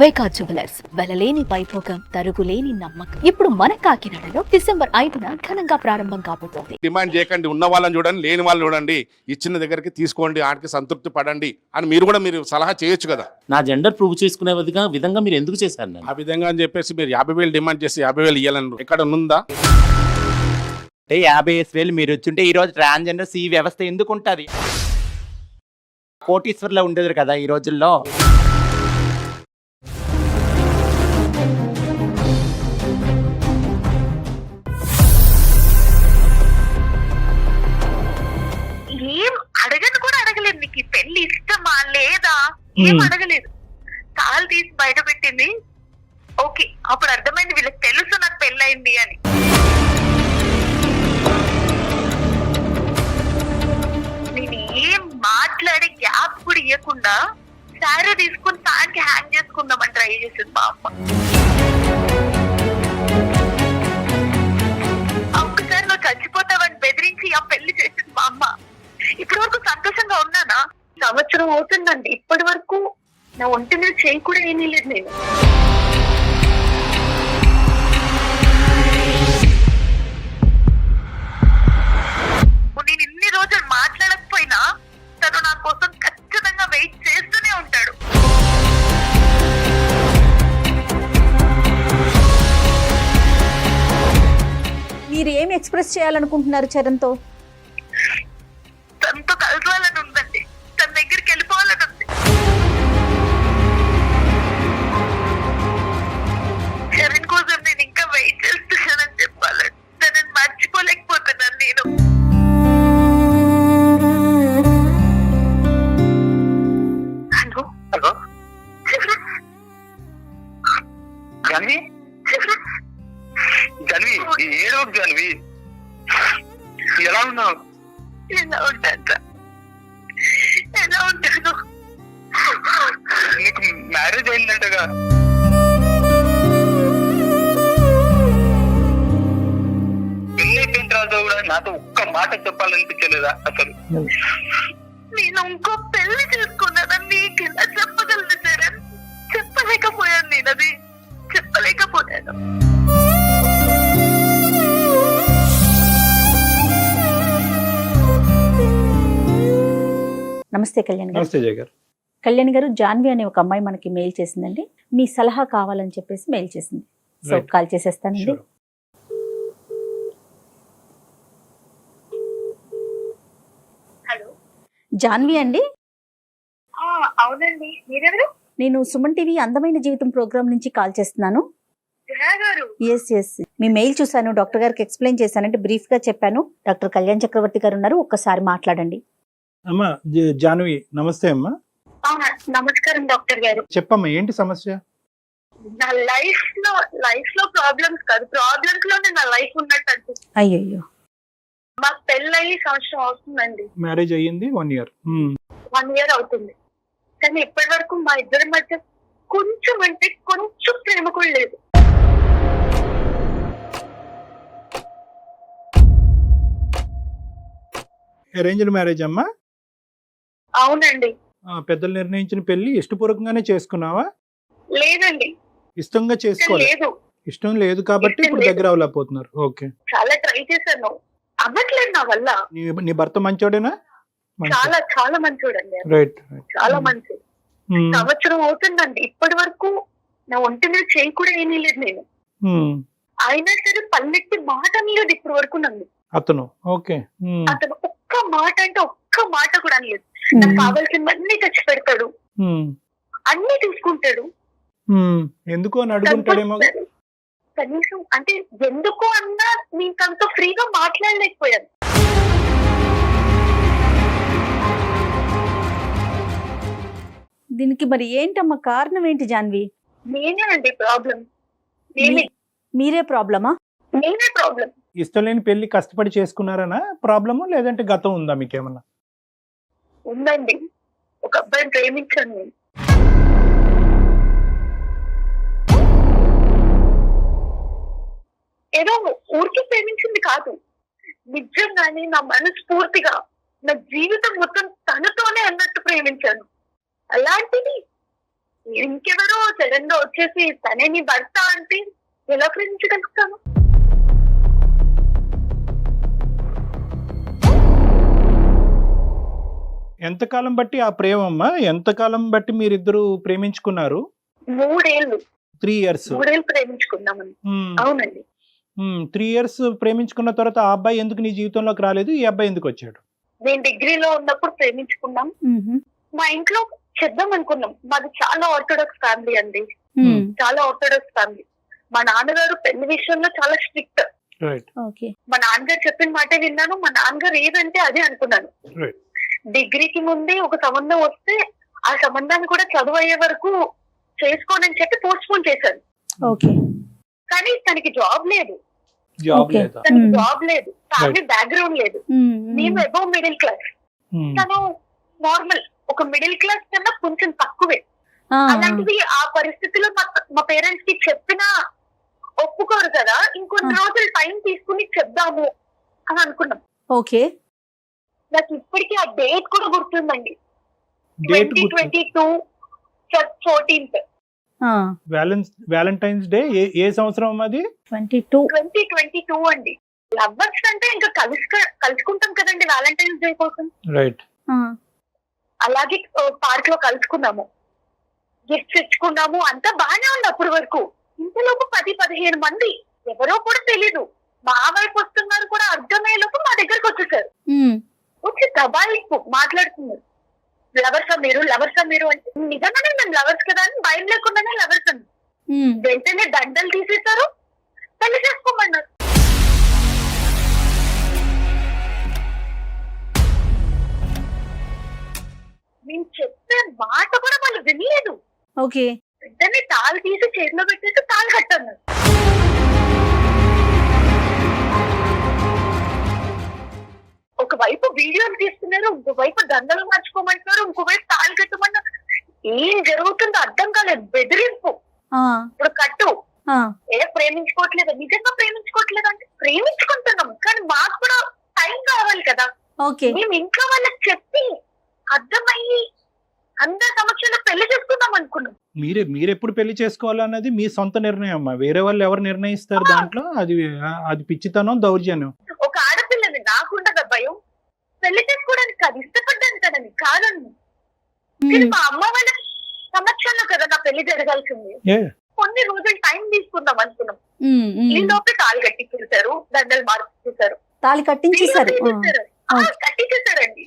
వైకా jewellers వెలలేని Vaibhogam తరుగులేని నమ్మకం. ఇప్పుడు మన కాకినాడలో డిసెంబర్ 5న ఘనంగా ప్రారంభం కాబోతోంది. డిమాండ్ చేయకండి, ఉన్న వాళ్ళని చూడండి, లేని వాళ్ళు చూడండి, ఇచ్చిన దగ్గరికి తీసుకోండి, ఆడికి సంతృప్తి పడండి అని మీరు సలహా చేయొచ్చు కదా. నా జెండర్ ప్రూవ్ చేసుకునే విధంగా మీరు ఎందుకు చేశారు నన్ను? ఆ విధంగా అని చెప్పేసి మీరు 50,000 డిమాండ్ చేసి 50,000 ఇవ్వాలని ఎక్కడ ఉందా? అంటే 50,000 మీరు వచ్చుంటే ఈ రోజు ట్రాన్స్జెండర్స్ ఈ వ్యవస్థ ఎందుకు ఉంటుంది? కోటీశ్వర్లో ఉండేది కదా ఈ రోజుల్లో. ఏం అడగను కూడా అడగలేదు. నీకు ఈ పెళ్లి ఇష్టమా లేదా ఏం అడగలేదు. కాలు తీసి బయట పెట్టింది. ఓకే, అప్పుడు అర్థమైంది వీళ్ళకి తెలుసు నాకు పెళ్ళయింది అని. నేను ఏం మాట్లాడే గ్యాప్ కూడా ఇవ్వకుండా శారీ తీసుకుని ఫ్యాన్కి హ్యాంగ్ చేసుకుందామని ట్రై చేసింది మా అమ్మ. ఒక్కసారి నువ్వు చచ్చిపోతావని బెదిరించి ఆ పెళ్లి చేసింది మా అమ్మ. ఇప్పటి వరకు సంతోషంగా ఉన్నానా? సంవత్సరం అవుతుందండి. ఇప్పటి వరకు నా ఒంటి మీద చేయి కూడా ఏమీ లేదు. నేను నేను ఇన్ని రోజులు మాట్లాడకపోయినా తను నా కోసం ఖచ్చితంగా వెయిట్ చేస్తూనే ఉంటాడు. మీరు ఏం ఎక్స్ప్రెస్ చేయాలనుకుంటున్నారు చరణ్తో? తనతో కలవాలని ఉందండి. తన దగ్గరికి వెళ్ళిపోవాలని ఉంది. చరణ్ కోసం నేను ఇంకా వెయిట్ చేస్తున్నానని చెప్పాలని. తనని మర్చిపోలేకపోతున్నాను నేను. హలో హలో జాన్వి, జాన్వి ఏడో జాన్వి, ఎలా ఉన్నావు? ఎలా ఉంటాను? ఎలా ఉంటాను? నీకు మ్యారేజ్ అయిందంటగా? పెళ్లి అయిపోయిన తర్వాత కూడా నాతో ఒక్క మాట చెప్పాలనిపించలేదా అసలు? నేను ఇంకో పెళ్లి చేసుకున్నానని నీకు ఎలా చెప్పగలను చరణ్? చెప్పలేకపోయాను. నేను అది చెప్పలేకపోయాను. నమస్తే కళ్యాణ్ గారు. నమస్తే జయ గారు. కళ్యాణ్ గారు, జాన్వి అనే ఒక అమ్మాయి మనకి మెయిల్ చేసిందండి. మీ సలహా కావాలని చెప్పేసి మెయిల్ చేసింది. So Right. కాల్ చేసేస్తానండి. Sure. హలో, జాన్వి అండి, అవునండి. మీరెవరు? నేను సుమన్ టీవీ అందమైన జీవితం ప్రోగ్రామ్ నుంచి కాల్ చేస్తున్నాను. జయా గారు. ఎస్ మీ మెయిల్ చూశాను. డాక్టర్ గారికి ఎక్స్ప్లెయిన్ చేశానంటే బ్రీఫ్ గా చెప్పాను. డాక్టర్ కళ్యాణ్ చక్రవర్తి గారు ఉన్నారు, ఒక్కసారి మాట్లాడండి. అమ్మా జాన్వి, నమస్తే అమ్మా. నమస్కారం డాక్టర్ గారు. చెప్పమ్మా, ఏంటి సమస్య? నా లైఫ్ లో ప్రాబ్లమ్స్ కాదు, ప్రాబ్లమ్స్ లోనే నా లైఫ్ ఉన్నట్టు అనిపిస్తుంది. అయ్యయ్యో, మాకు పెళ్ళయి సంవత్సరం అవుతుందండి. మ్యారేజ్ అయ్యింది 1 year. 1 year అవుతుంది. కానీ ఇప్పటి వరకు మా ఇద్దరి మధ్య కొంచెం అంటే కొంచెం ప్రేమ కూడా లేదు. అరేంజ్డ్ మ్యారేజ్ అమ్మా? అవునండి. పెద్దలు నిర్ణయించిన పెళ్లి ఇష్టపూర్వకంగానే చేసుకున్నావా? లేదండి, ఇష్టంగా చేసుకోవాలి. లేదు. ఇష్టం లేదు కాబట్టి ఇప్పుడు లేదు. దగ్గర అవ్వలేకపోతున్నారు. ఓకే. చాలా ట్రై చేశాను, అవ్వట్లేదు నా వల్ల. నీ భర్త మంచోడేనా? చాలా చాలా మంచోడండి. రైట్. చాలా మంచి. సంవత్సరం అవుతుందండి. ఇప్పటి వరకు నా ఒంటి మీద చేయి కూడా ఏమీ లేదు నేను. అయినా సరే పల్లెట్టి మాట లేదు ఇప్పటి వరకు నన్ను. అతను ఓకే. అతను ఒక్క మాట అంటే ఒక్క మాట కూడా అనలేదు. నాకు కావాల్సినవన్నీ తెచ్చి పెడతాడు, అన్ని తీసుకుంటాడు. ఎందుకు అని అడుగుంటాడేమో. కనీసం అంటే ఎందుకు అన్నా నీకంత ఫ్రీగా మాట్లాడలేకపోయాను. దీనికి మరి ఏంటమ్మా కారణం ఏంటి జాన్వి? నేనే అండి ప్రాబ్లం. నేనే మీరే ప్రాబ్లమా? నేనే ప్రాబ్లం. ఇష్టం లేని పెళ్లి కష్టపడి చేసుకున్నారనా ప్రాబ్లము, లేదంటే గతం ఉందా మీకేమన్నా? ఉందండి. ఒక అబ్బాయిని ప్రేమించాను నేను. ఏదో ఊరికి ప్రేమించింది కాదు, నిజంగానే నా మనస్ఫూర్తిగా నా జీవితం మొత్తం తనతోనే అన్నట్టు ప్రేమించాను. అలాంటిది ఇంకెవరో సడన్ గా వచ్చేసి తనే నీ భర్త అంటే ఎలా ప్రేమించగలుగుతాను? ఎంతకాలం బట్టి ఆ ప్రేమమ్మా, ఎంతకాలం బట్టి మీరిద్దరు ప్రేమించుకున్నారు? 3 ఏళ్ళు 3 ఇయర్స్. 3 ఏళ్ళు ప్రేమించుకున్నామని. అవునండి. 3 ఇయర్స్ ప్రేమించుకున్న తర్వాత ఆ అబ్బాయి ఎందుకు నీ జీవితంలోకి రాలేదు? ఈ అబ్బాయి ఎందుకు వచ్చాడు? నేను డిగ్రీలో ఉన్నప్పుడు ప్రేమించుకున్నాం. మా ఇంట్లో చేద్దాం అనుకున్నాం. మాది చాలా ఆర్థోడాక్స్ ఫ్యామిలీ అండి, చాలా ఆర్థోడాక్స్ ఫ్యామిలీ. మా నాన్నగారు పెళ్లి విషయంలో చాలా స్ట్రిక్ట్. రైట్. మా నాన్నగారు చెప్పిన మాట విన్నాను. మా నాన్నగారు ఏదంటే అదే అనుకున్నాను. రైట్. డిగ్రీకి ముందే ఒక సంబంధం వస్తే ఆ సంబంధాన్ని కూడా చదువు అయ్యే వరకు చేసుకోనని చెప్పి పోస్ట్ పోన్ చేశాను. కానీ తనకి జాబ్ లేదు. జాబ్ లేదా? తనకి జాబ్ లేదు, ఫ్యామిలీ బ్యాక్గ్రౌండ్ లేదు. మేము అబౌవ్ మిడిల్ క్లాస్, తను నార్మల్ ఒక మిడిల్ క్లాస్ కన్నా కొంచెం తక్కువే. అలాంటిది ఆ పరిస్థితిలో మా పేరెంట్స్ కి చెప్పినా ఒప్పుకోరు కదా. ఇంకొన్ని రోజులు టైం తీసుకుని చెప్దాము అని అనుకున్నాం. నాకు ఇప్పటికీ ఆ డేట్ కూడా గుర్తుందండి. 2022 14th వ్యాలంటైన్స్ డే. ఏ సంవత్సరం అది? 2022 అండి. లవ్వర్స్ అంటే ఇంకా కలుసుకుంటాం కదండి వ్యాలంటైన్స్ డే కోసం. రైట్. అలాగే పార్క్ లో కలుసుకున్నాము, గిఫ్ట్స్ ఇచ్చుకున్నాము, అంతా బాగానే ఉంది అప్పటి వరకు. ఇంతలోపు 10-15 మంది ఎవరో కూడా తెలీదు మా వైపు వస్తున్నారు కూడా అర్థమయ్యేలోపు మా దగ్గరకు వచ్చేసారు. వచ్చి దబాయిపు మాట్లాడుతున్నారు, లవర్సా మీరు అంటే నిజంగానే మేము లవర్స్ కదా అని భయం లేకుండానే లవర్స్ అని. వెంటనే దండలు తీసేశారు, పెళ్లి చేసుకోమన్నారు. మేము చెప్పే మాట కూడా వాళ్ళు వినలేదు. వెంటనే తాళి తీసి చేతిలో పెట్టేసి తాళి కట్టన్నారు. ఒకవైపు వీడియోలు తీస్తున్నారు, ఇంకోవైపు దండలు మార్చుకోమంటున్నారు, ఇంకోవైపు తాళి కట్టమన్నారు. ఏం జరుగుతుందో అర్థం కాలేదు. బెదిరింపు. ఇప్పుడు కట్టు. ప్రేమించుకోవట్లేదు, నిజంగా ప్రేమించుకోవట్లేదు అంటే ప్రేమించుకుంటున్నాం, కానీ మాకు కూడా టైం కావాలి కదా. మేము ఇంట్లో వాళ్ళకి చెప్పి అర్థమయ్యి అందరి సమక్షంలో పెళ్లి చేసుకుందాం అనుకున్నాం. మీరెప్పుడు పెళ్లి చేసుకోవాలన్నది మీ సొంత నిర్ణయం అమ్మా. వేరే వాళ్ళు ఎవరు నిర్ణయిస్తారు దాంట్లో? అది పిచ్చితనం, దౌర్జన్యం. ఒక ఆడపిల్లని నాకుండగా భయం. పెళ్లి చేసుకోవడానికి కాదు, ఇష్టపడ్డాను కదండి, కాదండి. మా అమ్మ వాళ్ళ సమక్షంలో కదా నా పెళ్లి జరగాల్సింది. కొన్ని రోజులు టైం తీసుకుందాం అనుకున్నాం. ఈ లోపే తాళి కట్టించేశారు, దండలు మార్చేశారు. తాళి కట్టించేశారు. కట్టించేశారండి.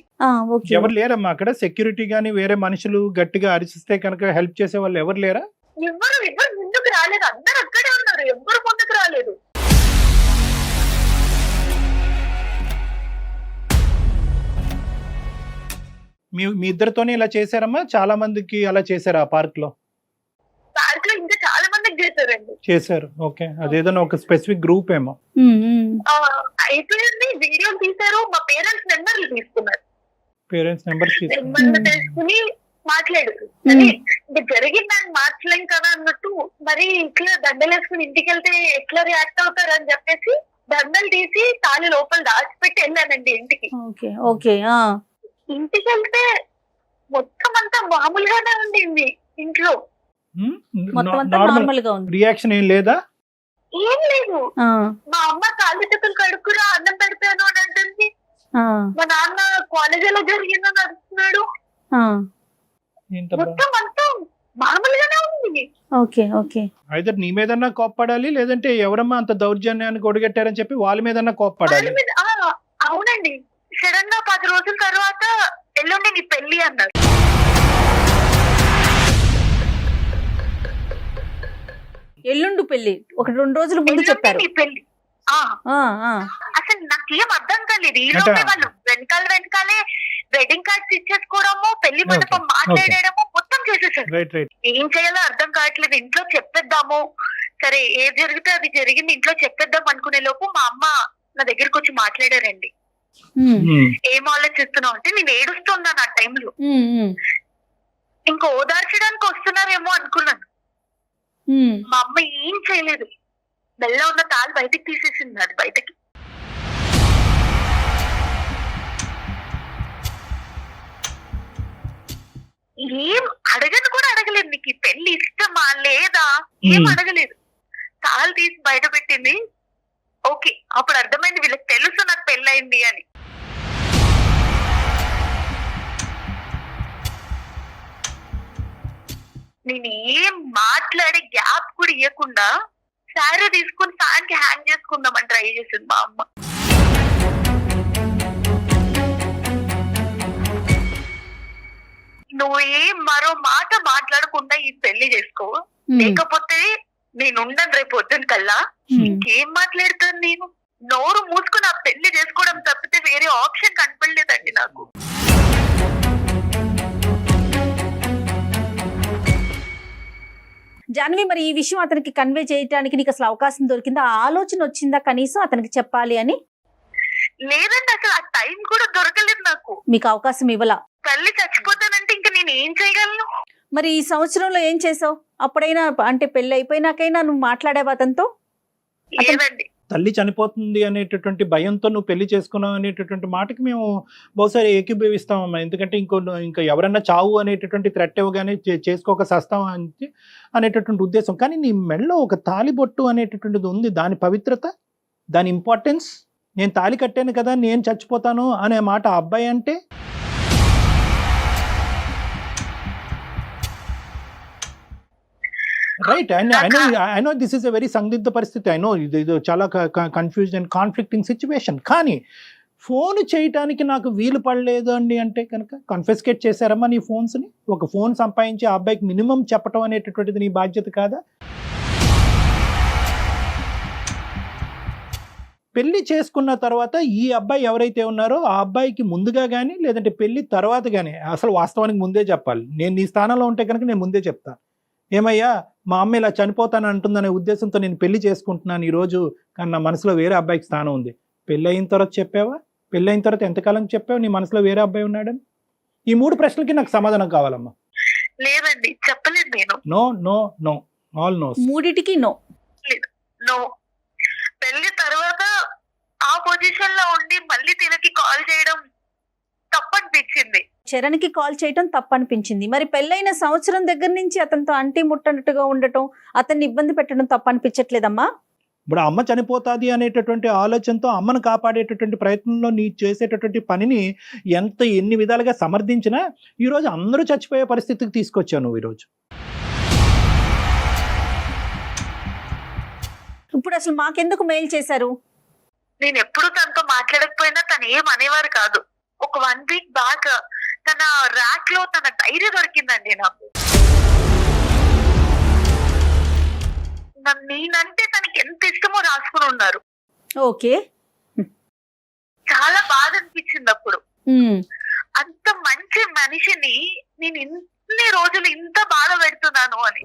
ఎవరు లేరమ్మా అక్కడ? సెక్యూరిటీ గానీ వేరే మనుషులు గట్టిగా అరిచిస్తే కనుక హెల్ప్ చేసే వాళ్ళు ఎవరు లేరా? ఎవరు ముందుకు రాలేదు. అందరు అక్కడే ఉన్నారు, ఎవరు ముందుకు రాలేదు. మీ ఇద్దరితోనే ఇలా చేశారమ్మా? చాలా మందికి అలా చేశారు ఆ పార్క్ లో? పార్క్ లో ఇంకా చాలా మందికి చేశారండి. చేశారు. ఓకే. అదేదైనా ఒక స్పెసిఫిక్ గ్రూప్ ఏమో అయిపోయింది. వీడియోలు తీశారు, మా పేరెంట్స్ నెంబర్లు తీసుకున్నారు. పేరెంట్స్ నెంబర్ తీసుకుని మాట్లాడారు. జరిగిందని మార్చలేం కదా అన్నట్టు, మరి ఇట్లా దండలు వేసుకుని ఇంటికి వెళ్తే ఎట్లా రియాక్ట్ అవుతారు అని చెప్పేసి దండలు తీసి తాళి లోపల దాచిపెట్టి వెళ్ళానండి ఇంటికి. ఇంటికి వెళ్తే మొత్తం అంతా మామూలుగానే ఉండింది. ఇంట్లో రియాక్షన్ ఏం లేదా? ఏం లేదు. మా అమ్మ కాళ్ళు చేతులు కడుక్కురా అన్నం పెడతాను అని అంటుంది. మా నాన్న కాలేజీలో జరిగిందని అడుగుతున్నాడు. మొత్తం అంతా మామూలుగానే ఉంది. అయితే నీ మీదన్నా కోప్పడాలి, లేదంటే ఎవరమ్మా అంత దౌర్జన్యాన్ని గొడగట్టారని చెప్పి వాళ్ళ మీదన్నా కోప్పడాలి. అవునండి. సడన్ గా 10 రోజుల తర్వాత ఎల్లుండి నీ పెళ్లి అన్నారు. ఎల్లుండి పెళ్లి 1-2 రోజుల ముందు చెప్పారు. నీ పెళ్లి. అసలు నాకేం అర్థం కాలేదు. ఈ లోపే వాళ్ళు వెనకాలే వెడ్డింగ్ కార్డ్స్ ఇచ్చేసుకోవడము, పెళ్లి మండపం మాట్లాడేయడము మొత్తం చేసేసారు. ఏం చేయాలో అర్థం కావట్లేదు. ఇంట్లో చెప్పేద్దాము, సరే ఏది జరిగితే అది జరిగింది, ఇంట్లో చెప్పేద్దాం అనుకునే లోపు మా అమ్మ నా దగ్గరకు వచ్చి మాట్లాడారండి. ఏం ఆలోచిస్తున్నావు అంటే నేను ఏడుస్తున్నాను ఆ టైంలో. ఇంకా ఓదార్చడానికి వస్తున్నారేమో అనుకున్నాను. మా అమ్మ ఏం చేయలేదు, మెల్ల ఉన్న తాళి బయటకు తీసేసింది. అది బయటకి ఏం అడగను కూడా అడగలేదు, నీకు ఈ పెళ్లి ఇష్టమా లేదా ఏం అడగలేదు. తాళి తీసి బయట పెట్టింది. ఓకే, అప్పుడు అర్థమైంది వీళ్ళకి తెలుసు నాకు పెళ్ళయింది అని. నేను ఏం మాట్లాడే గ్యాప్ కూడా ఇవ్వకుండా శారీ తీసుకుని ఫ్యాన్ కి హ్యాంగ్ చేసుకుందామని ట్రై చేసింది మా అమ్మ. నువ్వు ఏం మరో మాట మాట్లాడకుండా ఈ పెళ్లి చేసుకో, లేకపోతే నేను ఉండను రేపు పొద్దున కల్లా. ఇంకేం మాట్లాడుతాను నేను? నోరు మూసుకుని ఆ పెళ్లి చేసుకోవడం తప్పితే వేరే ఆప్షన్ కనపడలేదండి నాకు. జాన్వి, మరి ఈ విషయం అతనికి కన్వే చేయడానికి నీకు అసలు అవకాశం దొరికిందా? ఆ ఆలోచన వచ్చిందా కనీసం అతనికి చెప్పాలి అని? లేదండి, అసలు ఆ టైం కూడా దొరకలేదు నాకు. మీకు అవకాశం ఇవ్వలా? తల్లి చచ్చిపోతానంటే ఇంకా నేను ఏం చేయగలను? మరి ఈ సంవత్సరంలో ఏం చేసావు? అప్పుడైనా అంటే పెళ్లి అయిపోయినాకైనా నువ్వు మాట్లాడావా అతనితో? లేదండి. తల్లి చనిపోతుంది అనేటటువంటి భయంతో నువ్వు పెళ్లి చేసుకున్నావు అనేటటువంటి మాటకి మేము బహుశా ఏకీభవిస్తామమ్మా. ఎందుకంటే ఇంకా ఎవరన్నా చావు అనేటటువంటి థ్రెట్ ఇవ్వగానే చేసుకోక సస్తాం అనేటటువంటి ఉద్దేశం. కానీ నీ మెడలో ఒక తాలిబొట్టు అనేటటువంటిది ఉంది, దాని పవిత్రత, దాని ఇంపార్టెన్స్. నేను తాళి కట్టాను కదా, నేను చచ్చిపోతాను అనే మాట ఆ అబ్బాయి అంటే right. I know this is a very సందిగ్ధ పరిస్థితి. ఐ నో ఇది చాలా కన్ఫ్యూజ్డ్ అండ్ కాన్ఫ్లిక్టింగ్ సిచ్యువేషన్. కానీ ఫోన్ చేయటానికి నాకు వీలు పడలేదు అండి అంటే కనుక కన్ఫెస్కేట్ చేశారమ్మా నీ ఫోన్స్ని? ఒక ఫోన్ సంపాదించి ఆ అబ్బాయికి మినిమం చెప్పడం అనేటటువంటిది నీ బాధ్యత కాదా? పెళ్లి చేసుకున్న తర్వాత ఈ అబ్బాయి ఎవరైతే ఉన్నారో ఆ అబ్బాయికి ముందుగా కానీ లేదంటే పెళ్లి తర్వాత కానీ, అసలు వాస్తవానికి ముందే చెప్పాలి. నేను నీ స్థానంలో ఉంటే కనుక నేను ముందే చెప్తాను, ఏమయ్యా మా అమ్మ ఇలా చనిపోతాను అంటుందనే ఉద్దేశంతో నేను పెళ్లి చేసుకుంటున్నాను ఈరోజు, కానీ నా మనసులో వేరే అబ్బాయికి స్థానం ఉంది. పెళ్ళి అయిన తర్వాత చెప్పావా? పెళ్ళి అయిన తర్వాత ఎంతకాలం చెప్పావు నీ మనసులో వేరే అబ్బాయి ఉన్నాడని? ఈ 3 ప్రశ్నలకి నాకు సమాధానం కావాలమ్మా. లేదండి, చెప్పలేదు నేను. No no no, all no. మూడిటికి నో. నో. పెళ్లి తర్వాత ఆ పొజిషన్ లో ఉండి మళ్ళీ తినకి కాల్ చేయడం తప్పనిపించింది. చరణ్కి కాల్ చేయటం తప్పనిపించింది. మరి పెళ్ళైన సంవత్సరం దగ్గర నుంచి అతనితో అంటి ముట్టనట్టుగా ఉండటం, అతన్ని ఇబ్బంది పెట్టడం తప్పనిపించట్లేదమ్మా? ఇప్పుడు అమ్మ చనిపోతుంది అనేటటువంటి ఆలోచనతో అమ్మను కాపాడేటటువంటి ప్రయత్నంలో నీ చేసేటటువంటి పనిని ఎన్ని విధాలుగా సమర్థించినా ఈరోజు అందరూ చచ్చిపోయే పరిస్థితికి తీసుకొచ్చావు నువ్వు ఈరోజు. ఇప్పుడు అసలు మాకెందుకు మెయిల్ చేశారు? నేను ఎప్పుడు తనతో మాట్లాడకపోయినా తను ఏం అనేవారు కాదు. ఒక 1 వీక్ బ్యాక్ తన ర్యాక్ లో తన డైరీ దొరికిందండి నాకు. నేనంటే తనకి ఎంత ఇష్టమో రాసుకుని ఉన్నారు. ఓకే, చాలా బాధ అనిపించింది అప్పుడు. అంత మంచి మనిషిని నేను ఇన్ని రోజులు ఇంత బాధ పెడుతున్నాను అని.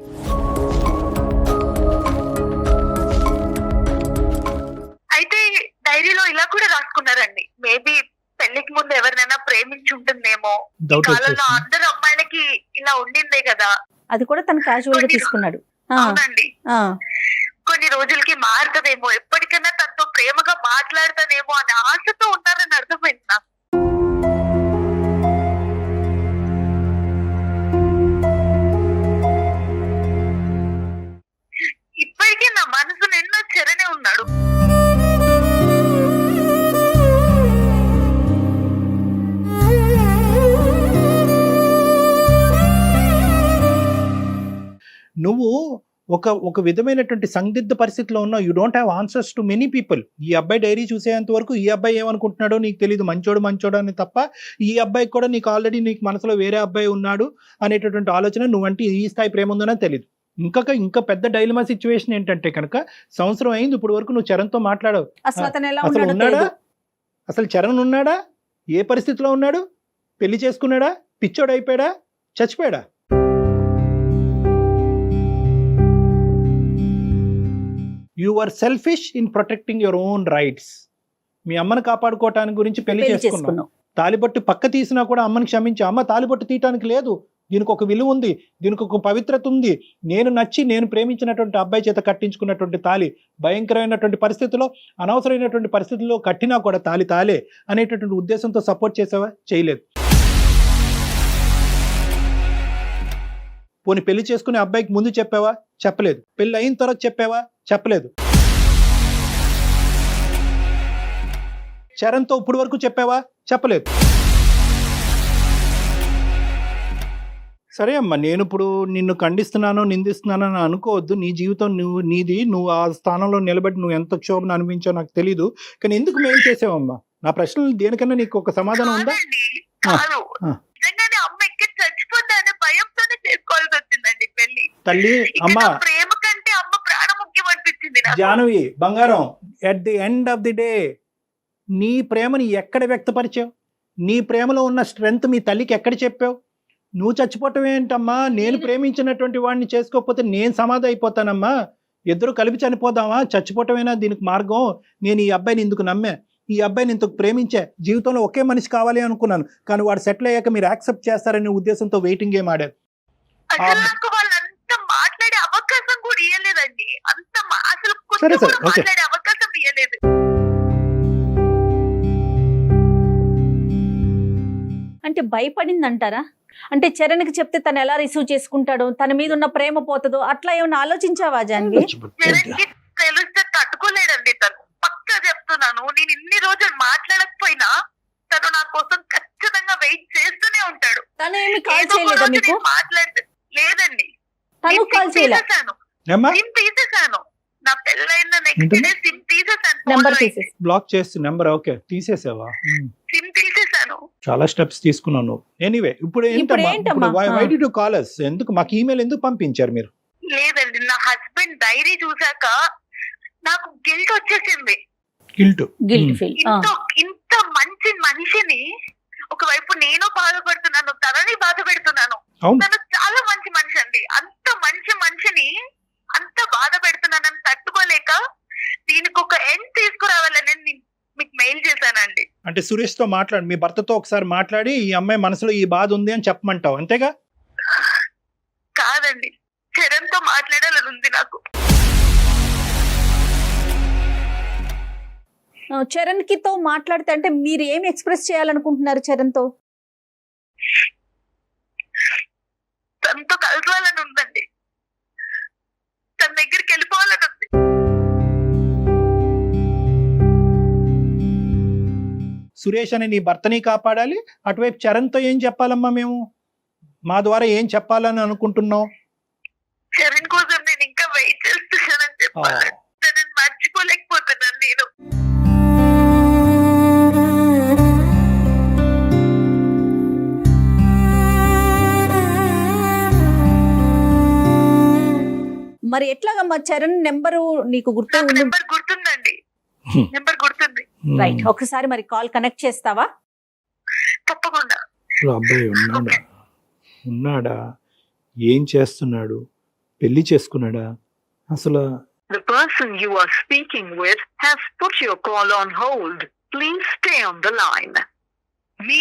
అయితే డైరీలో ఇలా కూడా రాసుకున్నారండి, మేబీ పెళ్లికి ముందు ఎవరినైనా ప్రేమించి ఉంటుందేమో, ఈ కాలంలో అందరు అమ్మాయిలకి ఇలా ఉండిందే కదా. అది కూడా తను క్యాజువల్ గా తీసుకున్నాడు. అవునండి, కొన్ని రోజులకి మారుతుందేమో, ఎప్పటికైనా తనతో ప్రేమగా మాట్లాడతానేమో అనే ఆశతో ఉన్నారని అర్థమైంది నాకు. ఇప్పటికీ నా మనసు నిన్న చెరనే ఉన్నాడు. నువ్వు ఒక విధమైనటువంటి సందిగ్ధ పరిస్థితిలో ఉన్నావు. You don't have answers to many people. ఈ అబ్బాయి డైరీ చూసేంత వరకు ఈ అబ్బాయి ఏమనుకుంటున్నాడో నీకు తెలియదు, మంచోడు అని తప్ప ఈ అబ్బాయికి కూడా నీకు ఆల్రెడీ నీకు మనసులో వేరే అబ్బాయి ఉన్నాడు అనేటటువంటి ఆలోచన, నువ్వంటే ఈ స్థాయి ప్రేమ ఉందనే తెలియదు. ఇంకా పెద్ద డైలమా సిచ్యువేషన్ ఏంటంటే కనుక సంవత్సరం అయింది ఇప్పుడు వరకు నువ్వు చరణ్తో మాట్లాడావు. అసలు ఉన్నాడా? అసలు చరణ్ ఉన్నాడా? ఏ పరిస్థితిలో ఉన్నాడు? పెళ్లి చేసుకున్నాడా? పిచ్చోడు అయిపోయాడా? చచ్చిపోయాడా? You are selfish in protecting your own rights. మీ అమ్మను కాపాడుకోవటానికి గురించి పెళ్లి చేసుకున్నావు. తాలిబొట్టు పక్క తీసినా కూడా అమ్మని క్షమించి, అమ్మ తాలిబొట్టు తీయటానికి లేదు, దీనికి ఒక విలువ ఉంది, దీనికి ఒక పవిత్రత ఉంది, నేను ప్రేమించినటువంటి అబ్బాయి చేత కట్టించుకున్నటువంటి తాలి భయంకరమైనటువంటి పరిస్థితుల్లో, అనవసరమైనటువంటి పరిస్థితుల్లో కట్టినా కూడా తాలే అనేటటువంటి ఉద్దేశంతో సపోర్ట్ చేసావా? చేయలేదు. పోనీ పెళ్లి చేసుకునే అబ్బాయికి ముందు చెప్పావా? చెప్పలేదు. పెళ్లి అయిన తర్వాత చెప్పావా? చెప్పలేదు. చరణ్తో ఇప్పుడు వరకు చెప్పావా? చెప్పలేదు. సరే అమ్మా, నేను ఇప్పుడు నిన్ను ఖండిస్తున్నాను, నిందిస్తున్నాను అని అనుకోవద్దు. నీ జీవితం నీది. నువ్వు ఆ స్థానంలో నిలబడి నువ్వు ఎంత క్షోభను అనిపించావు నాకు తెలీదు. కానీ ఎందుకు మెయిల్ చేసావమ్మా? నా ప్రశ్నలు దేనికన్నా నీకు ఒక సమాధానం ఉందా? కాదండి, కాదు. నిజంగానే అమ్మ ఎక్కడ చచ్చిపోతా అనే భయంతోనే చేసుకోవాల్సి వచ్చిందండి పెళ్లి. తల్లి ఇక అమ్మా, నా ప్రేమ కంటే అమ్మ ప్రాణం ముఖ్యం అనిపించింది నాకు. జానవి బంగారం, at the end of the day నీ ప్రేమని ఎక్కడ వ్యక్తపరిచావు? నీ ప్రేమలో ఉన్న స్ట్రెంగ్త్ మీ తల్లికి ఎక్కడ చెప్పావు? నువ్వు చచ్చిపోవటం ఏంటమ్మా? నేను ప్రేమించినటువంటి వాడిని చేసుకోకపోతే నేను సమాధి అయిపోతానమ్మా. ఇద్దరు కలిపి చనిపోదామా? చచ్చిపోవటమేనా దీనికి మార్గం? నేను ఈ అబ్బాయిని ఇందుకు నమ్మా, ఈ అబ్బాయిని ఇంతకు ప్రేమించా, జీవితంలో ఒకే మనిషి కావాలి అనుకున్నాను. కానీ వాడు సెటిల్ అయ్యాక మీరు యాక్సెప్ట్ చేస్తారనే ఉద్దేశంతో వెయిటింగ్ గేమ్ ఆడారు. అసలు నాకు వాళ్ళంతా మాట్లాడే అవకాశం కూడా ఇవ్వలేదండి. అసలు సరే, కొంచెం కూడా ఓకే. మాట్లాడే అవకాశం ఇవ్వలేదు. అంటే భయపడింది అంటారా? అంటే చరణ్కి చెప్తే తను ఎలా రిసీవ్ చేసుకుంటాడో, తన మీద ఉన్న ప్రేమ పోతుందో, అట్లా ఏమైనా ఆలోచించావా జాన్వి? జగన్కి తెలిస్తే తట్టుకోలేడండి తను. పక్కా చెప్తున్నాను. నేను ఇన్ని రోజులు మాట్లాడకపోయినా తను నా కోసం ఖచ్చితంగా వెయిట్ చేస్తూనే ఉంటాడు. తను ఏమి కాల్ ఏదో ఒక చేయలేదా రోజు మీకు? నేను లేదండి. తను నేను కాల్ సిమ్ చేయలే? తీసేశాను. ఏమ్మా? సిమ్ తీసేశాను. నా పెళ్ళైన నెక్స్ట్ డే సిమ్ తీసేశాను. నెంబర్ ఫోన్లో తీసేసి బ్లాక్ చేసి నెంబర్ ఓకే తీసేసావా? సిమ్ తీసేశాను. చాలా స్టెప్స్ తీసుకున్నాను. ఎనీవే ఇప్పుడు ఏంటమ్మా? ఏంటమ్మా? Why did you call us? ఎందుకు మాకు ఈమెయిల్ ఎందుకు పంపించారు మీరు? లేదండి, నా హస్బెండ్ డైరీ చూసాక నాకు గిల్ట్ వచ్చేసింది. Guilt feel. ఇంత మంచి మనిషిని ఒకవైపు నేను బాధపడుతున్నాను, తనని బాధ పెడుతున్నాను. అవును. తను చాలా మంచి మనిషి అండి. అంత మంచి మనిషిని అంత బాధ పెడుతున్నానని తట్టుకోలేక దీనికి ఒక ఎండ్ తీసుకురావాలని నేను మీకు మెయిల్ చేశానండి. అంటే సురేష్ తో మాట్లాడి, మీ భర్తతో ఒకసారి మాట్లాడి ఈ అమ్మాయి మనసులో ఈ బాధ ఉంది అని చెప్పమంటావు అంతేగా? కాదండి, చరణ్ తో మాట్లాడాలని ఉంది నాకు. చరణ్ కి తో మాట్లాడితే అంటే మీరు ఏమి ఎక్స్ప్రెస్ చేయాలనుకుంటున్నారు చరణ్ తో? తనతో కలవాలని ఉందండి. తన దగ్గరికి వెళ్ళిపోవాలని ఉంది. సురేష్ అని నీ భర్తని కాపాడాలి, అటువైపు చరణ్ తో ఏం చెప్పాలమ్మా? మేము మా ద్వారా ఏం చెప్పాలని అనుకుంటున్నాం? చరణ్ కోసం నేను ఇంకా వెయిట్ చేస్తున్నానని చెప్పాలి. తనని మర్చిపోలేకపోతున్నాను నేను. మరి ఎట్లాగమ్మా? చరణ్ నెంబరు నీకు గుర్తే నాకు ఉంది? నెంబర్ గుర్తుందండి. నెంబర్ గుర్తుంది. రైట్, ఒకసారి మరి కాల్ కనెక్ట్ చేస్తావా? తప్పకుండా. ఇప్పుడు అబ్బాయి ఉన్నాడా? ఏం చేస్తున్నాడు? పెళ్లి చేసుకున్నాడా? అసలు The person you are speaking with has put your call on hold. Please stay on the line. మీ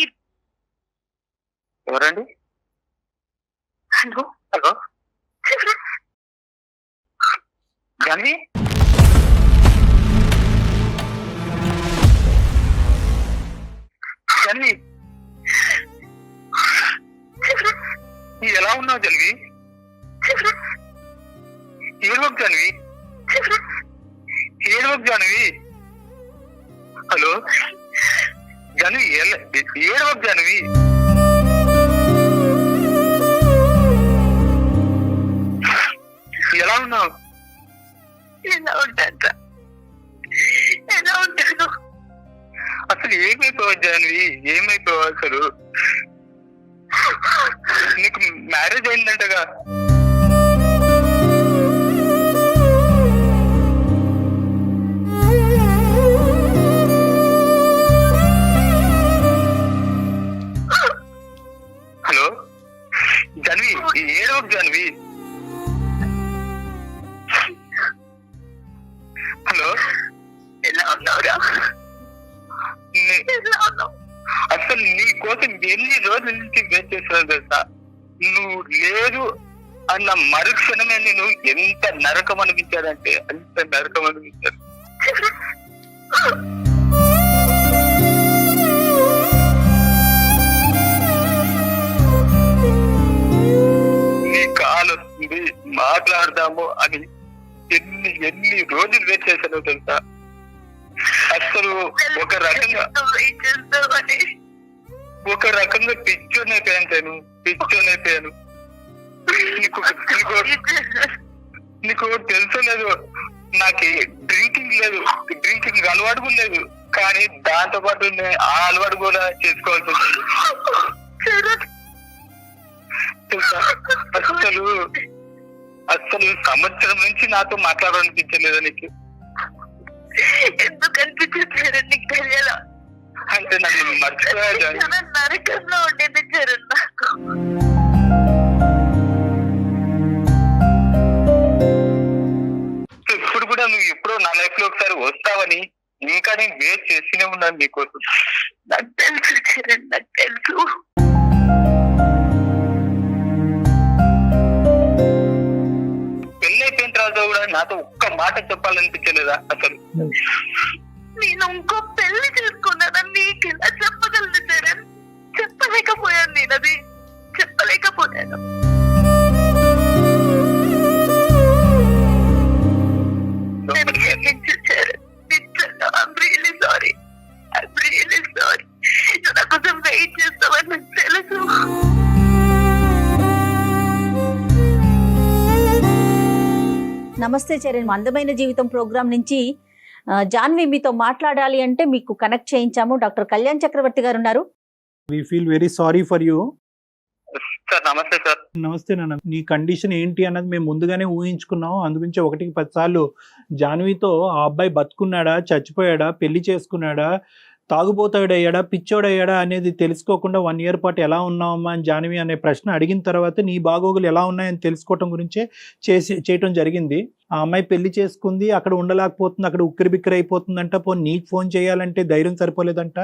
ఎవరండి? Hello hello Janhvi? జాన్వి ఎలా ఉన్నావు జాన్వి? ఏడవకు జాన్వి, ఏడవకు జాన్వి. హలో జాన్వి, ఏడవకు జాన్వి. ఎలా ఉన్నావు? ఎలా ఉంటాను? ఎలా ఉంటాను? అసలు ఏమైపోవాలి జాన్వి? ఏమైపోవాలి అసలు? నీకు మ్యారేజ్ అయిందంటగా? హలో జాన్వి, ఏడవకు జాన్వి. హలో ఎలా ఉన్నావురా? ఎలా ఉన్నావు? అసలు నీ కోసం ఎన్ని రోజుల నుంచి వెయిట్ చేస్తున్నాను తెలుసా? నువ్వు లేదు అన్న మరుక్షణమే నేను ఎంత నరకం అనిపించాడంటే అంత నరకం అనిపించాడు. నీ కాళ్ళ మాట్లాడదాము అని ఎన్ని ఎన్ని రోజులు వెయిట్ చేశానో తెలుసా. అసలు ఒక రకంగా పిచ్చోనైపోయాను. నీకు తెలుసో లేదు, నాకు డ్రింకింగ్ అలవాటు కూడా లేదు, కానీ దాంతో పాటు ఆ అలవాటు కూడా చేసుకోవాల్సి వచ్చింది. అసలు సంవత్సరం నుంచి నాతో మాట్లాడాలనిపించలేదా నీకు? ఎందుకు అనిపించారు నీకు తెలియదా? అంటే నన్ను మర్చిపోయా. నరకంలో ఉండేది చరణ్ నాకు. ఇప్పుడు కూడా నువ్వు ఎప్పుడో నా లైఫ్ లో ఒకసారి వస్తావని ఇంకా నేను వెయిట్ చేస్తూనే ఉన్నాను నీకోసం. నాకు తెలుసు చరణ్, నాకు తెలుసు. పెళ్ళైపోయిన తర్వాత కూడా నాతో ఒక్క మాట చెప్పాలనిపించలేదా అసలు? నేను ఇంకో పెళ్లి చేసుకున్నానని నీకు ఎలా చెప్పగలను చరణ్? చెప్పలేకపోయాను, నేను అది చెప్పలేకపోయాను. నేను క్షమించు చరణ్, నిజంగా I'm really sorry. నువ్వు నా కోసం వెయిట్ చేస్తావని నాకు తెలుసు. నమస్తే చరణ్, అందమైన జీవితం ప్రోగ్రాం నుంచి జాన్వి మీతో మాట్లాడాలి అంటే మీకు కనెక్ట్ చేయించాము. డాక్టర్ కళ్యాణ్ చక్రవర్తి గారు ఉన్నారు. We feel very sorry for you. Sir నమస్తే సార్. నమస్తే నాన్న. నీ కండిషన్ ఏంటి అన్నది మేము ముందుగానే ఊహించుకున్నాం. అందుగురించి 1-10 సార్లు జాన్వితో ఆ అబ్బాయి బతుకున్నాడా, చచ్చిపోయాడా, పెళ్లి చేసుకున్నాడా, తాగుబోతాడయ్యాడా, పిచ్చోడయ్యాడా అనేది తెలుసుకోకుండా 1 year పాటు ఎలా ఉన్నావమ్మా అని జాన్వి అనే ప్రశ్న అడిగిన తర్వాత నీ బాగోగులు ఎలా ఉన్నాయని తెలుసుకోవటం గురించే చేయటం జరిగింది. ఆ అమ్మాయి పెళ్లి చేసుకుంది, అక్కడ ఉండలేకపోతుంది, అక్కడ ఉక్కిరి బిక్కిరి అయిపోతుందంట. నీకు ఫోన్ చేయాలంటే ధైర్యం సరిపోలేదంట.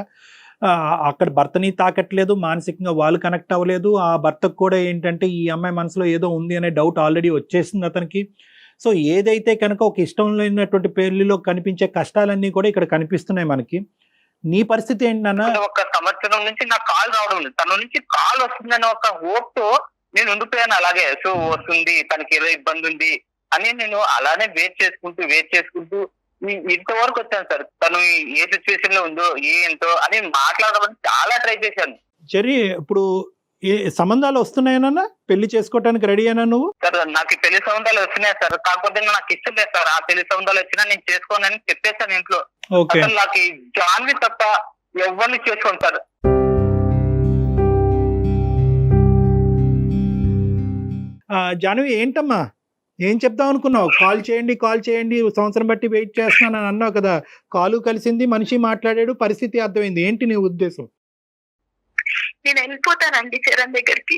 అక్కడ భర్తని తాకట్లేదు, మానసికంగా వాళ్ళు కనెక్ట్ అవ్వలేదు. ఆ భర్తకు కూడా ఏంటంటే ఈ అమ్మాయి మనసులో ఏదో ఉంది అనే డౌట్ ఆల్రెడీ వచ్చేసింది అతనికి. సో ఏదైతే కనుక ఒక ఇష్టం లేనటువంటి పెళ్లిలో కనిపించే కష్టాలన్నీ కూడా ఇక్కడ కనిపిస్తున్నాయి మనకి. నీ పరిస్థితి ఏంటన్నా? ఒక సంవత్సరం నుంచి నాకు కాల్ రావడం లేదు, తన నుంచి కాల్ వస్తుందని ఒక హోప్ తో నేను ఉండిపోయాను. అలాగే సో వస్తుంది, తనకి ఏదో ఇబ్బంది ఉంది అని నేను అలానే వెయిట్ చేసుకుంటూ ఇంతవరకు వచ్చాను సార్. తను ఏ సిచ్యువేషన్ లో ఉందో ఏంటో అని మాట్లాడమని చాలా ట్రై చేశాను. సరే, ఇప్పుడు ఏ సంబంధాలు వస్తున్నాయనా? పెళ్లి చేసుకోవటానికి రెడీ అయినా నువ్వు? సార్ నాకు పెళ్లి సంబంధాలు వస్తున్నాయి సార్, కాకపోతే నాకు ఇష్టం లేదు సార్. ఆ పెళ్లి సంబంధాలు వచ్చినా నేను చేసుకోనని చెప్పేశాను ఇంట్లో. అసలు నాకు ఈ జాన్వి తప్ప ఎవరిని చేసుకోండి సార్. జాన్వి ఏంటమ్మా, ఏం చెప్దాం అనుకున్నావు? కాల్ చేయండి సంవత్సరం బట్టి వెయిట్ చేస్తున్నాను అన్నావు కదా. కాలు కలిసింది, మనిషి మాట్లాడాడు, పరిస్థితి అర్థమైంది. ఏంటి నీ ఉద్దేశం? నేను వెళ్ళిపోతానండి చరణ్ దగ్గరికి.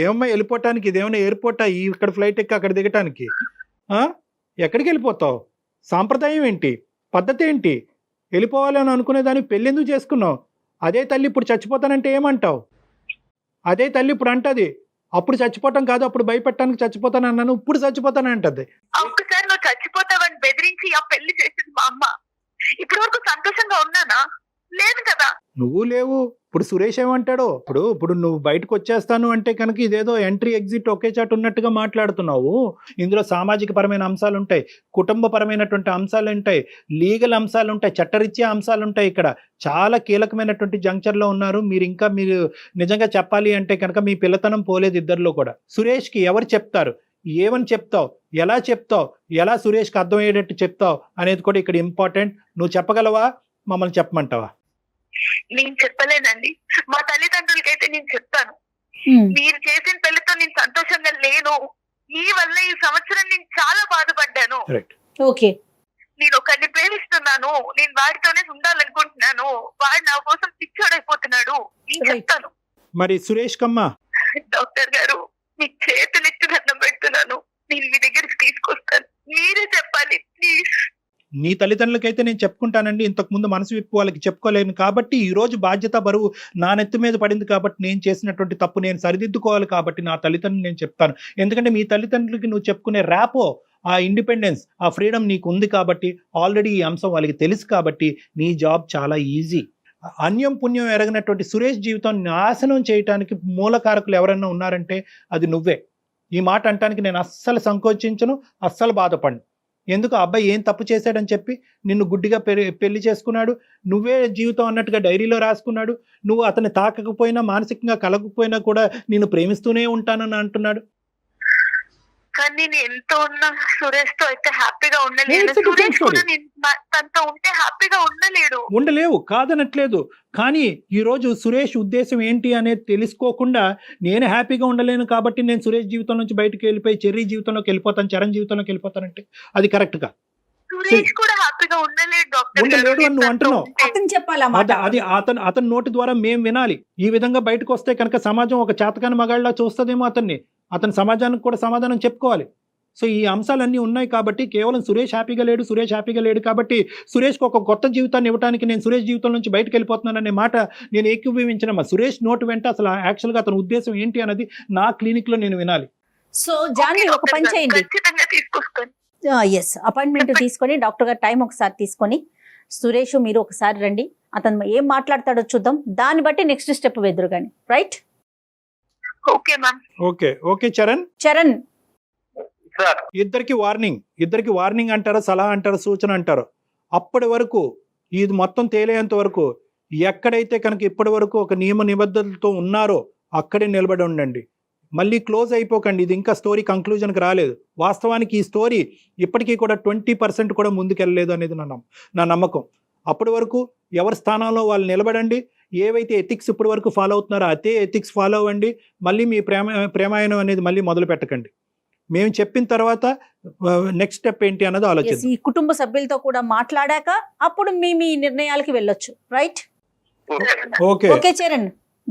ఏమమ్మా వెళ్ళిపోవటానికి? ఇదేమన్నా ఎయిర్పోర్టా? ఇక్కడ ఫ్లైట్ ఎక్కి అక్కడ దిగటానికి? ఎక్కడికి వెళ్ళిపోతావు? సాంప్రదాయం ఏంటి, పద్ధతి ఏంటి? వెళ్ళిపోవాలని అనుకునేదానికి పెళ్ళి ఎందుకు చేసుకున్నావు? అదే తల్లి ఇప్పుడు చచ్చిపోతానంటే ఏమంటావు? అదే తల్లి ఇప్పుడు అంటది అప్పుడు చచ్చిపోవటం కాదు, అప్పుడు భయపెట్టడానికి చచ్చిపోతాను అన్నాను, ఇప్పుడు చచ్చిపోతానంటది. ఒక్కసారి నువ్వు చచ్చిపోతావని బెదిరించి ఆ పెళ్లి చేసింది మా అమ్మ. ఇప్పటి వరకు సంతోషంగా ఉన్నానా? లేదు కదా. నువ్వు లేవు. ఇప్పుడు సురేష్ ఏమంటాడో, ఇప్పుడు నువ్వు బయటకు వచ్చేస్తాను అంటే కనుక ఇదేదో ఎంట్రీ ఎగ్జిట్ ఒకే చాటు ఉన్నట్టుగా మాట్లాడుతున్నావు. ఇందులో సామాజిక పరమైన అంశాలు ఉంటాయి, కుటుంబ పరమైనటువంటి అంశాలు ఉంటాయి, లీగల్ అంశాలు ఉంటాయి, చట్టరీత్యా అంశాలు ఉంటాయి. ఇక్కడ చాలా కీలకమైనటువంటి జంక్చర్లో ఉన్నారు మీరు. మీరు నిజంగా చెప్పాలి అంటే కనుక మీ పిల్లతనం పోలేదు ఇద్దరిలో కూడా. సురేష్కి ఎవరు చెప్తారు, ఏమని చెప్తావు, ఎలా చెప్తావు, ఎలా సురేష్కి అర్థమయ్యేటట్టు చెప్తావు అనేది కూడా ఇక్కడ ఇంపార్టెంట్. నువ్వు చెప్పగలవా, మమ్మల్ని చెప్పమంటావా? నేను చెప్పలేనండి. మా తల్లిదండ్రులకైతే నేను చెప్తాను, మీరు చేసిన పెళ్లితో నేను సంతోషంగా లేను. ఈ వల్ల ఈ సంవత్సరం నేను చాలా బాధపడ్డాను. ఓకే, నేను ఒకరిని ప్రేమిస్తున్నాను, నేను వాడితోనే ఉండాలనుకుంటున్నాను, వాడు నా కోసం పిచ్చోడైపోతున్నాడు, నేను చెప్తాను. మరి సురేష్ కమ్మా? డాక్టర్ గారు, మీ చేతులు ఎత్తి దండం పెడుతున్నాను, నేను మీ దగ్గరికి తీసుకొస్తాను, మీరే చెప్పాలి ప్లీజ్. నీ తల్లిదండ్రులకైతే నేను చెప్పుకుంటానండి. ఇంతకుముందు మనసు విప్పు వాళ్ళకి చెప్పుకోలేను కాబట్టి ఈ రోజు బాధ్యత బరువు నా నెత్తి మీద పడింది కాబట్టి నేను చేసినటువంటి తప్పు నేను సరిదిద్దుకోవాలి కాబట్టి నా తల్లిదండ్రులు నేను చెప్తాను. ఎందుకంటే మీ తల్లిదండ్రులకి నువ్వు చెప్పుకునే ర్యాపో, ఆ ఇండిపెండెన్స్, ఆ ఫ్రీడమ్ నీకు ఉంది కాబట్టి, ఆల్రెడీ ఈ అంశం వాళ్ళకి తెలుసు కాబట్టి నీ జాబ్ చాలా ఈజీ. అన్యం పుణ్యం ఎరగినటువంటి సురేష్ జీవితం నాశనం చేయటానికి మూలకారకులు ఎవరన్నా ఉన్నారంటే అది నువ్వే. ఈ మాట అంటానికి నేను అస్సలు సంకోచించను, అస్సలు బాధపడను. ఎందుకు ఆ అబ్బాయి ఏం తప్పు చేశాడని చెప్పి నిన్ను గుడ్డిగా పెళ్లి చేసుకున్నాడు, నువ్వే జీవితం అన్నట్టుగా డైరీలో రాసుకున్నాడు, నువ్వు అతన్ని తాకకపోయినా మానసికంగా కలగకపోయినా కూడా నిన్ను ప్రేమిస్తూనే ఉంటానని అంటున్నాడు. కానీ నేను ఎంత ఉన్నా సురేష్ తో అయితే హ్యాపీగా ఉండలేను. It's a different సురేష్ కూడా story. తనతో ఉంటే హ్యాపీగా ఉండలేడు. ఉండలేవు కాదనట్లేదు, కానీ ఈరోజు సురేష్ ఉద్దేశం ఏంటి అనేది తెలుసుకోకుండా నేను హ్యాపీగా ఉండలేను కాబట్టి నేను సురేష్ జీవితం నుంచి బయటకు వెళ్ళిపోయి చెర్రీ జీవితంలోకి వెళ్ళిపోతాను, చరణ్ జీవితంలోకి వెళ్ళిపోతానంటే అది కరెక్ట్ గా. సురేష్ కూడా హ్యాపీగా ఉండలేడు డాక్టర్ గారు. ఉండలేడు అని నువ్వు అంటున్నావు. అతను చెప్పాలా మాట? అది అతని నోటి ద్వారా మేము వినాలి. ఈ విధంగా బయటకు వస్తే కనుక సమాజం ఒక చేతకాని మగాళ్ళ చూస్తుందేమో అతన్ని. అతని సమాజానికి కూడా సమాధానం చెప్పుకోవాలి. సో ఈ అంశాలన్నీ ఉన్నాయి కాబట్టి కేవలం సురేష్ హ్యాపీగా లేడు కాబట్టి సురేష్కి ఒక కొత్త జీవితాన్ని ఇవ్వడానికి నేను సురేష్ జీవితం నుంచి బయటకు వెళ్ళిపోతున్నాననే మాట నేను ఏకీభవించిన సురేష్ నోటు వెంట అసలు యాక్చువల్గా అతని ఉద్దేశం ఏంటి అన్నది నా క్లినిక్లో నేను వినాలి. సో జాన్వి ఒక పని చేయండి, ఖచ్చితంగా తీసుకొస్తాను. ఎస్ అపాయింట్మెంట్ తీసుకొని డాక్టర్ గారు టైం ఒకసారి తీసుకొని సురేష్ మీరు ఒకసారి రండి, అతను ఏం మాట్లాడతాడో చూద్దాం, దాన్ని బట్టి నెక్స్ట్ స్టెప్ వెదురు కానీ. Right? Okay ma'am. Okay Charan sir ఇద్దరికి వార్నింగ్ అంటారు, సలహా అంటారు, సూచన అంటారు. అప్పటి వరకు ఇది మొత్తం తేలేంత వరకు ఎక్కడైతే కనుక ఇప్పటి వరకు ఒక నియమ నిబద్ధతలతో ఉన్నారో అక్కడే నిలబడి ఉండండి. మళ్ళీ క్లోజ్ అయిపోకండి. ఇది ఇంకా స్టోరీ కంక్లూజన్కి రాలేదు. వాస్తవానికి ఈ స్టోరీ ఇప్పటికీ కూడా 20% కూడా ముందుకెళ్ళలేదు అనేది నా నమ్మకం. అప్పటి వరకు ఎవరి స్థానంలో వాళ్ళు నిలబడండి. ఏవైతే ఎథిక్స్ ఇప్పటి వరకు ఫాలో అవుతున్నారో అదే ఎథిక్స్ ఫాలో అవ్వండి. మళ్ళీ మీ ప్రేమాయణం అనేది మళ్ళీ మొదలు పెట్టకండి. మేము చెప్పిన తర్వాత నెక్స్ట్ స్టెప్ ఏంటి అన్నది ఆలోచించండి. ఈ కుటుంబ సభ్యులతో కూడా మాట్లాడాక అప్పుడు మీ నిర్ణయాలకి వెళ్ళొచ్చు. రైట్? ఓకే చరణ్,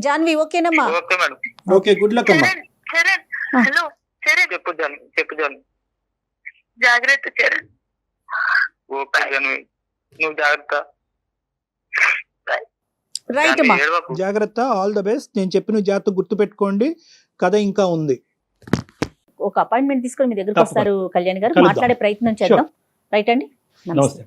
జాన్వి ఓకేనమ్మా? Okay madam. Okay, good luck అమ్మా. చరణ్ హలో చరణ్. చెప్పు జాను. జాగ్రత్త చరణ్. ఓకే జాను, నువ్వు జాగ్రత్త. రైట్ అమ్మా, జాగ్రత్త, ఆల్ ద బెస్ట్. నేను చెప్పిన జాగ్రత్త గుర్తుపెట్టుకోండి. కథ ఇంకా ఉంది. ఒక అపాయింట్మెంట్ తీసుకొని మీ దగ్గరకు తప్పకుండా. వస్తారు కళ్యాణ్ గారు, కలుద్దాం. మాట్లాడే ప్రయత్నం చేద్దాం. రైట్ అండి? నమస్తే.